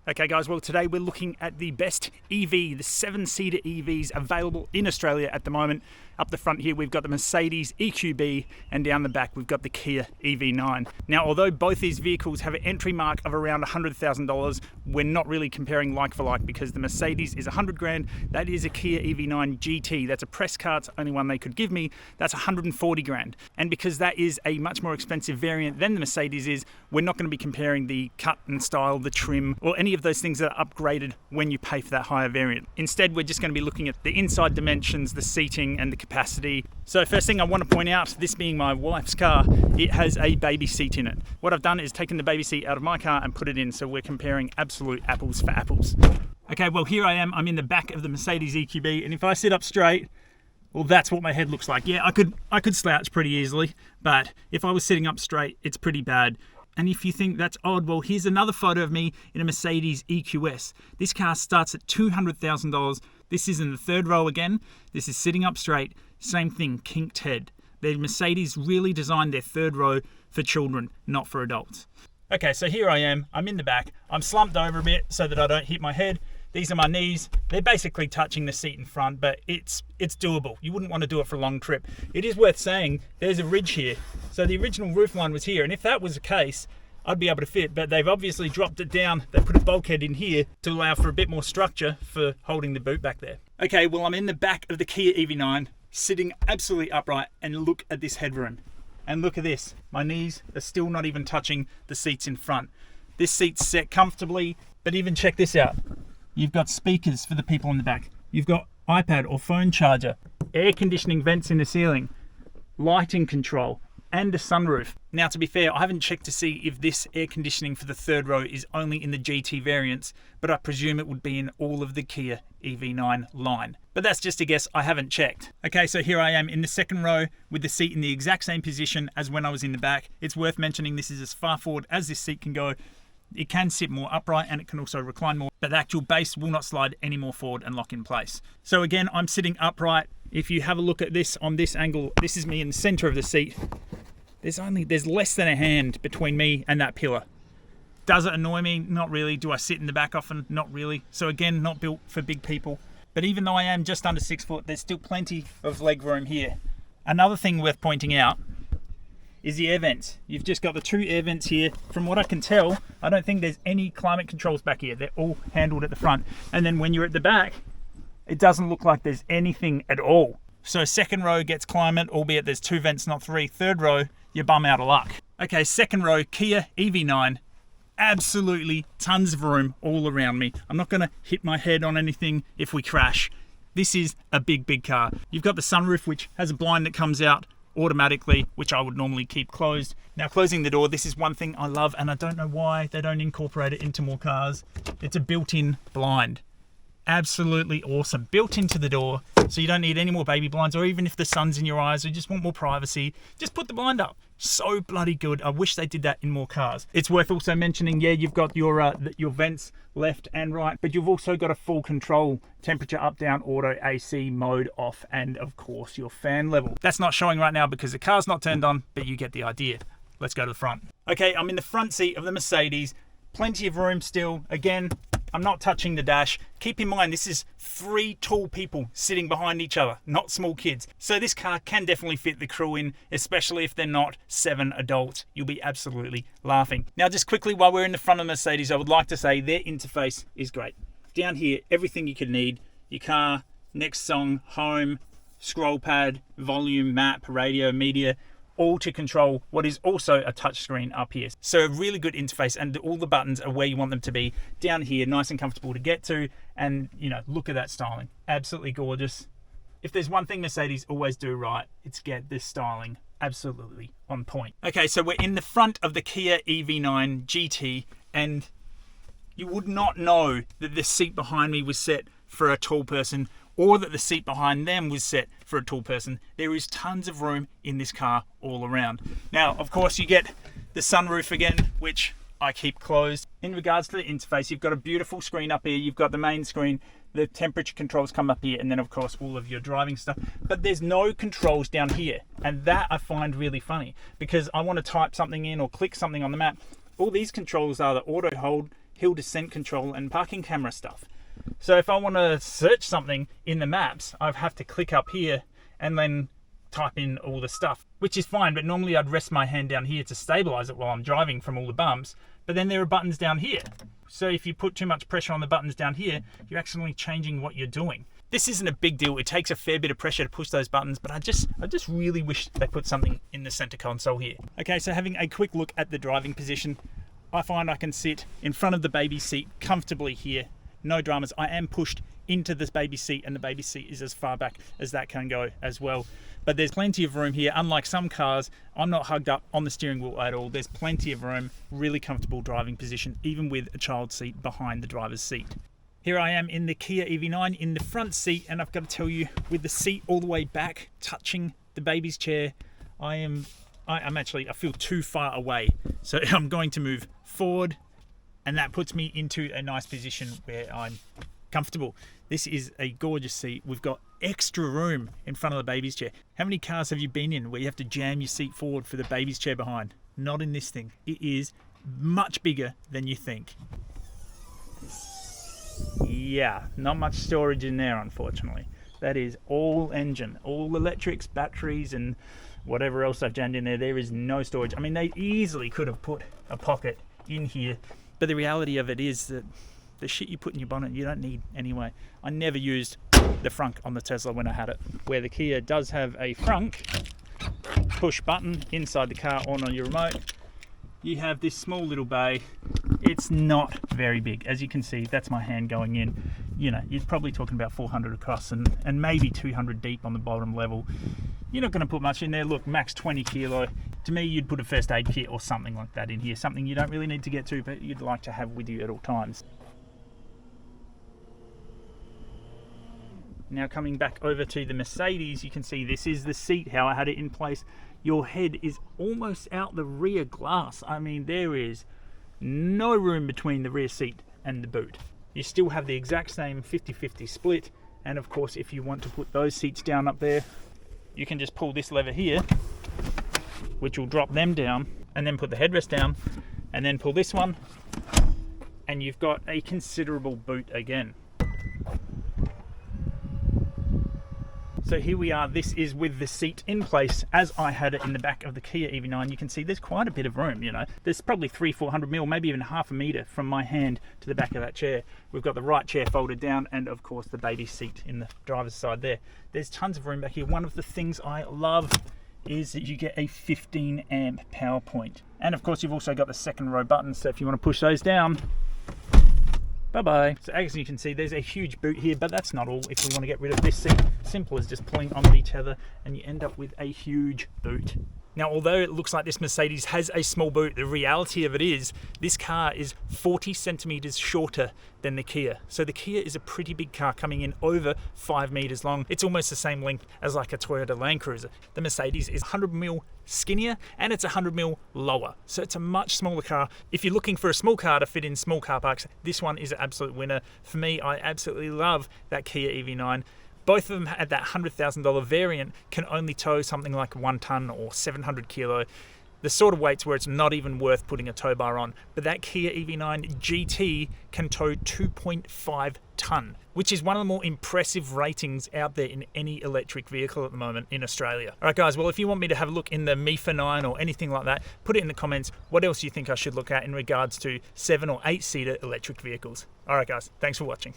Okay guys, well today we're looking at the best EV, the 7-seater EVs available in Australia at the moment. Up the front here we've got the Mercedes EQB and down the back we've got the Kia EV9. Now although both these vehicles have an entry mark of around $100,000, we're not really comparing like for like because the Mercedes is 100 grand, that is a Kia EV9 GT, that's a press car, it's the only one they could give me, that's 140 grand. And because that is a much more expensive variant than the Mercedes is, we're not going to be comparing the cut and style, the trim, or any of those things that are upgraded when you pay for that higher variant. Instead, we're just going to be looking at the inside dimensions, the seating and the capacity. So first thing I want to point out, this being my wife's car, it has a baby seat in it. What I've done is taken the baby seat out of my car and put it in, so we're comparing absolute apples for apples. Okay, well here I am, I'm in the back of the Mercedes EQB, and if I sit up straight, well, that's what my head looks like. Yeah, I could slouch pretty easily, but if I was sitting up straight, it's pretty bad. And if you think that's odd, well, here's another photo of me in a Mercedes EQS. This car starts at $200,000. This is in the third row again. This is sitting up straight. Same thing, kinked head. The Mercedes really designed their third row for children, not for adults. Okay, so here I am. I'm in the back. I'm slumped over a bit so that I don't hit my head. These are my knees. They're basically touching the seat in front, but it's doable. You wouldn't want to do it for a long trip. It is worth saying there's a ridge here. So the original roofline was here, and if that was the case, I'd be able to fit, but they've obviously dropped it down. They put a bulkhead in here to allow for a bit more structure for holding the boot back there. Okay, well, I'm in the back of the Kia EV9, sitting absolutely upright, and look at this headroom. And look at this. My knees are still not even touching the seats in front. This seat's set comfortably, but even check this out. You've got speakers for the people in the back. You've got iPad or phone charger, air conditioning vents in the ceiling, lighting control, and a sunroof. Now, to be fair, I haven't checked to see if this air conditioning for the third row is only in the GT variants, but I presume it would be in all of the Kia EV9 line. But that's just a guess, I haven't checked. Okay, so here I am in the second row with the seat in the exact same position as when I was in the back. It's worth mentioning this is as far forward as this seat can go. It can sit more upright and it can also recline more, but the actual base will not slide any more forward and lock in place. So again, I'm sitting upright. If you have a look at this on this angle, this is me in the center of the seat. There's less than a hand between me and that pillar. Does it annoy me? Not really. Do I sit in the back often? Not really. So again, not built for big people. But even though I am just under 6 foot, there's still plenty of leg room here. Another thing worth pointing out is the air vents. You've just got the 2 air vents here. From what I can tell, I don't think there's any climate controls back here. They're all handled at the front. And then when you're at the back, it doesn't look like there's anything at all. So second row gets climate, albeit there's 2 vents, not 3. Third row, you're bum out of luck. Okay, second row, Kia EV9. Absolutely tons of room all around me. I'm not gonna hit my head on anything if we crash. This is a big, big car. You've got the sunroof, which has a blind that comes out automatically, which I would normally keep closed. Now, closing the door, this is one thing I love, and I don't know why they don't incorporate it into more cars. It's a built-in blind. Absolutely awesome. Built into the door, so you don't need any more baby blinds, or even if the sun's in your eyes or you just want more privacy, just put the blind up. So bloody good. I wish they did that in more cars. It's worth also mentioning, yeah, you've got your vents left and right, but you've also got a full control, temperature up, down, auto, AC, mode off, and of course your fan level. That's not showing right now because the car's not turned on, but you get the idea. Let's go to the front. Okay, I'm in the front seat of the Mercedes. Plenty of room still. Again, I'm not touching the dash. Keep in mind, this is 3 tall people sitting behind each other, not small kids. So this car can definitely fit the crew in, especially if they're not 7 adults. You'll be absolutely laughing. Now, just quickly, while we're in the front of Mercedes, I would like to say their interface is great. Down here, everything you could need. Your car, next song, home, scroll pad, volume, map, radio, media, all to control what is also a touchscreen up here. So a really good interface, and all the buttons are where you want them to be. Down here, nice and comfortable to get to, and you know, look at that styling. Absolutely gorgeous. If there's one thing Mercedes always do right, it's get this styling absolutely on point. Okay, so we're in the front of the Kia EV9 GT, and you would not know that the seat behind me was set for a tall person, or that the seat behind them was set for a tall person. There is tons of room in this car all around. Now, of course, you get the sunroof again, which I keep closed. In regards to the interface, you've got a beautiful screen up here. You've got the main screen, the temperature controls come up here, and then of course all of your driving stuff. But there's no controls down here. And that I find really funny, because I want to type something in or click something on the map. All these controls are the auto hold, hill descent control and parking camera stuff. So if I want to search something in the maps, I have to click up here and then type in all the stuff, which is fine, but normally I'd rest my hand down here to stabilize it while I'm driving from all the bumps. But then there are buttons down here. So if you put too much pressure on the buttons down here, you're actually changing what you're doing. This isn't a big deal. It takes a fair bit of pressure to push those buttons, but I just really wish they put something in the center console here. Okay, so having a quick look at the driving position, I find I can sit in front of the baby seat comfortably here. No dramas. I am pushed into this baby seat, and the baby seat is as far back as that can go as well. But there's plenty of room here. Unlike some cars, I'm not hugged up on the steering wheel at all. There's plenty of room, really comfortable driving position, even with a child seat behind the driver's seat. Here I am in the Kia EV9 in the front seat, and I've got to tell you, with the seat all the way back, touching the baby's chair, I feel too far away. So I'm going to move forward, and that puts me into a nice position where I'm comfortable. This is a gorgeous seat. We've got extra room in front of the baby's chair. How many cars have you been in where you have to jam your seat forward for the baby's chair behind? Not in this thing. It is much bigger than you think. Yeah, not much storage in there, unfortunately. That is all engine, all electrics, batteries, and whatever else I've jammed in there. There is no storage. I mean, they easily could have put a pocket in here, but the reality of it is that the shit you put in your bonnet, you don't need anyway. I never used the frunk on the Tesla when I had it. Where the Kia does have a frunk push button inside the car on your remote, you have this small little bay. It's not very big. As you can see, that's my hand going in. You know, you're probably talking about 400 across and maybe 200 deep on the bottom level. You're not going to put much in there. Look, max 20 kilo. To me, you'd put a first aid kit or something like that in here. Something you don't really need to get to, but you'd like to have with you at all times. Now coming back over to the Mercedes, you can see this is the seat, how I had it in place. Your head is almost out the rear glass. I mean, there is no room between the rear seat and the boot. You still have the exact same 50-50 split. And of course, if you want to put those seats down up there, you can just pull this lever here, which will drop them down, and then put the headrest down, and then pull this one, and you've got a considerable boot again. So here we are. This is with the seat in place as I had it in the back of the Kia EV9. You can see there's quite a bit of room, you know. There's probably 300-400 mil, maybe even half a meter from my hand to the back of that chair. We've got the right chair folded down and of course the baby seat in the driver's side there. There's tons of room back here. One of the things I love is that you get a 15 amp power point. And of course you've also got the second row buttons, so if you want to push those down, bye-bye. So as you can see, there's a huge boot here, but that's not all. If we want to get rid of this seat, simple as just pulling on the tether and you end up with a huge boot. Now, although it looks like this Mercedes has a small boot, the reality of it is this car is 40 centimeters shorter than the Kia. So the Kia is a pretty big car coming in over 5 meters long. It's almost the same length as like a Toyota Land Cruiser. The Mercedes is 100 mil skinnier and it's 100 mil lower. So it's a much smaller car. If you're looking for a small car to fit in small car parks, this one is an absolute winner. For me, I absolutely love that Kia EV9. Both of them at that $100,000 variant can only tow something like 1 ton or 700 kilo. The sort of weights where it's not even worth putting a tow bar on. But that Kia EV9 GT can tow 2.5 ton, which is one of the more impressive ratings out there in any electric vehicle at the moment in Australia. All right, guys, well, if you want me to have a look in the EV9 or anything like that, put it in the comments. What else you think I should look at in regards to 7 or 8 seater electric vehicles? All right, guys, thanks for watching.